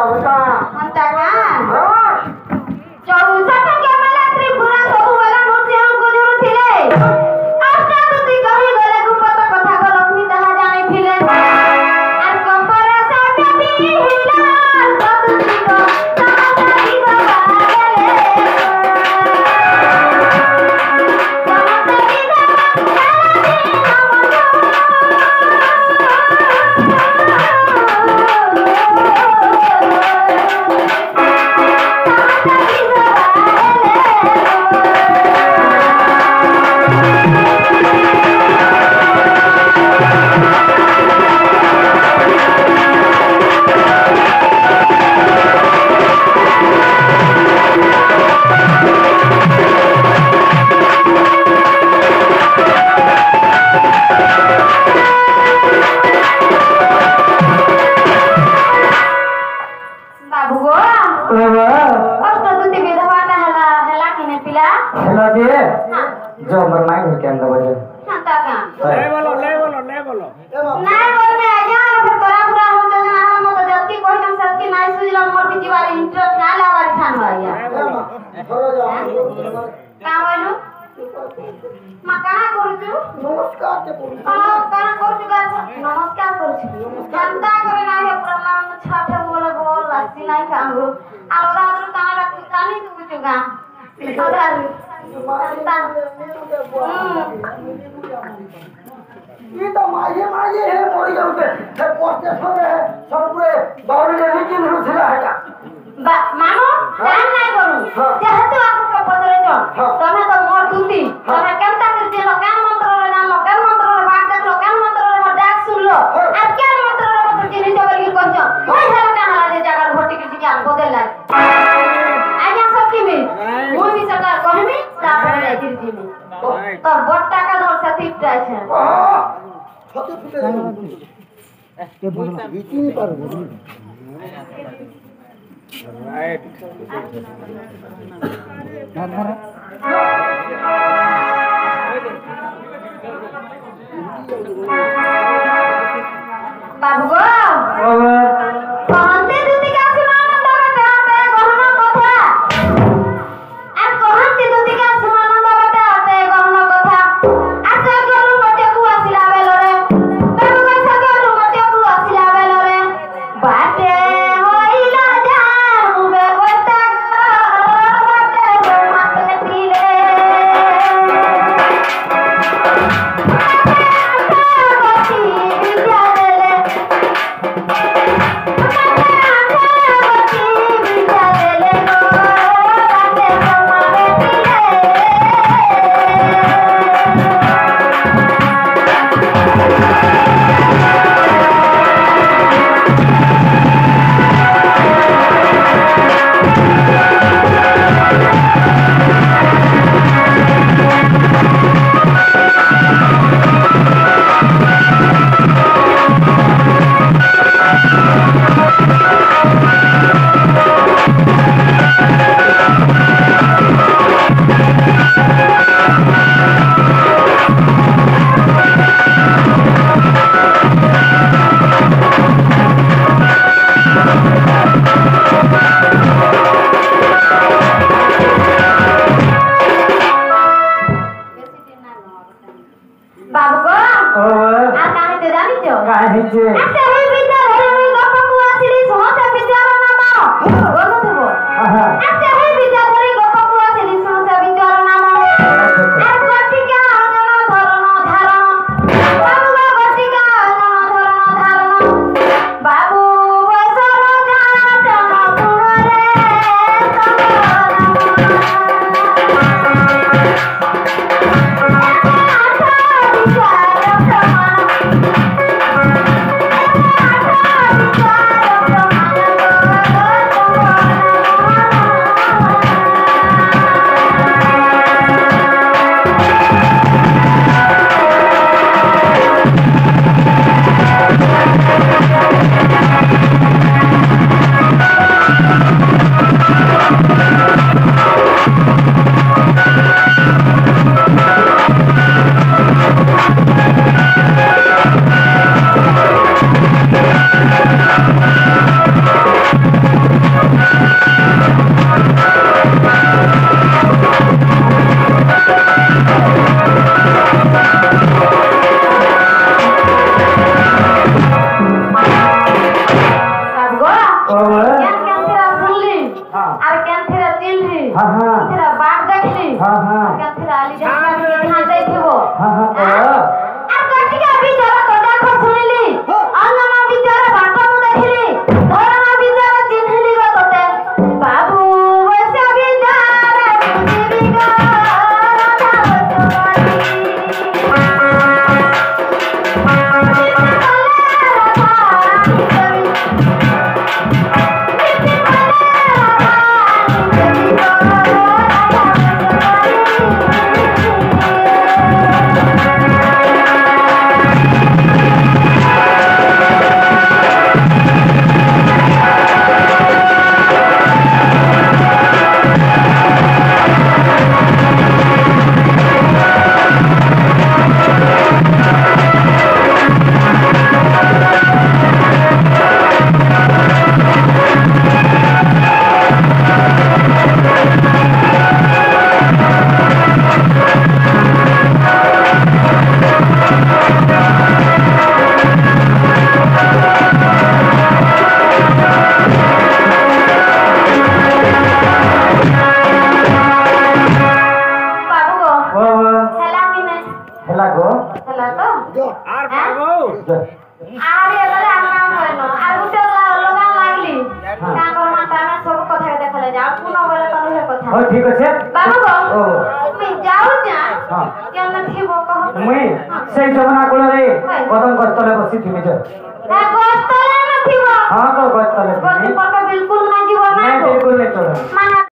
होता अंता का चौसा टके मला त्रिपुरा सब वाला मोटे हमको जरूर थिले आस्था तुती कहि गले गुपत कथा को लक्ष्मी तहा जाने थिले आर कंपरा साथे भी हिला तुती को समाधानी बागले समाधानी जो हमर माइक है क्या बजे शांता का ले बोलो नहीं बोलने आया फिर तोरा पूरा हो गया ना हम तो जल्दी कोई हम सबकी नहीं सुझला मोर की जीवार इंटरेस्ट ना लावर ठान आया थोड़ा जाओ का बोलू मकाना करू नमस्कार के बोल काना करू गा नमस्कार करू जनता करे ना है प्रणाम छाठे बोले बोल लासी नहीं कांगो आलोगा तो काना रख कानी तू चुगा अधार ये तो माये है मोरी गलते है पोस्टे सरे है सब पूरे बाहर ले लेकिन रुसला है का मानो काम नहीं करू चाहते आपको पदरे जो तमे तो मोर दूती तमे केनता करते लो कान मंत्र रे नाम लो कान मंत्र रे बात देख लो कान मंत्र रे डाक सुन लो अब क्या मंत्र रे तो जिनी जबर की कहछो होय हला का हला दे जगह भोटी के ज्ञान बदलला आज्ञा सकी में मुई भी सरकार कहमी तापर ले जिरजी में तो बट टाका धर से टिप जाय छे छते फुटे के बोलना बीती नहीं पार राइट बाबू गो कहते दूती का सुनाना तो बेटा ते गहना कथा आ कहते दूती का सुनाना तो बेटा ते गहना कथा आ सगरु मटे को आसिला बेलो रे बाबू गो सगरु मटे को आसिला बेलो रे बाटे होइला जा मुबे बता बाटे माते तिले बाटे विद्या रे बोले केन तेरा सुनली हाँ। और केन तेरा चिल्ली हाँ हाँ तेरा बाट देखली हाँ हाँ केन तेरा आली जहां के ध्यान दे थिबो हाँ हाँ আর কটিকা বিচার কথা কো শুনিলি অন্ননা বিচার বাটা মু দেখিলি ধরনা বিচার চিনহিলি গো তোতে বাবু বসে বিচার বুঝিবি গো ठीक अच्छे बाबू गो मैं जाऊ जा केन थिबो कह मुई से जमना कोले रे कदम गस्तले बसी थिमे जे गोस्तले न थिबो हां तो